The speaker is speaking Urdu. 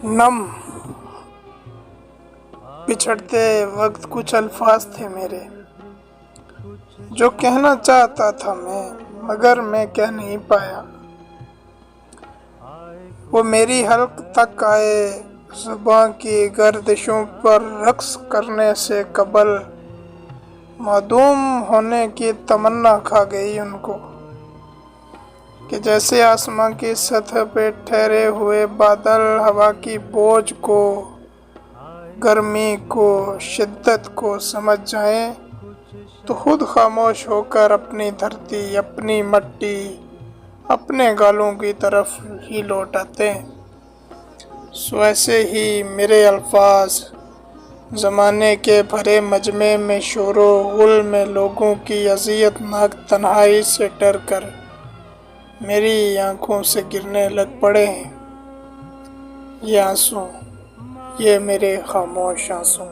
نم بچھڑتے وقت کچھ الفاظ تھے میرے جو کہنا چاہتا تھا میں، مگر میں کہہ نہیں پایا۔ وہ میری حلق تک آئے، زباں کی گردشوں پر رقص کرنے سے قبل معدوم ہونے کی تمنا کھا گئی ان کو، کہ جیسے آسماں کی سطح پہ ٹھہرے ہوئے بادل ہوا کی بوجھ کو، گرمی کو، شدت کو سمجھ جائیں تو خود خاموش ہو کر اپنی دھرتی، اپنی مٹی، اپنے گالوں کی طرف ہی لوٹ آتے ہیں۔ سو ایسے ہی میرے الفاظ زمانے کے بھرے مجمع میں شور و غل میں لوگوں کی اذیت ناک تنہائی سے ڈر کر میری آنکھوں سے گرنے لگ پڑے ہیں۔ یہ آنسو، یہ میرے خاموش آنسو۔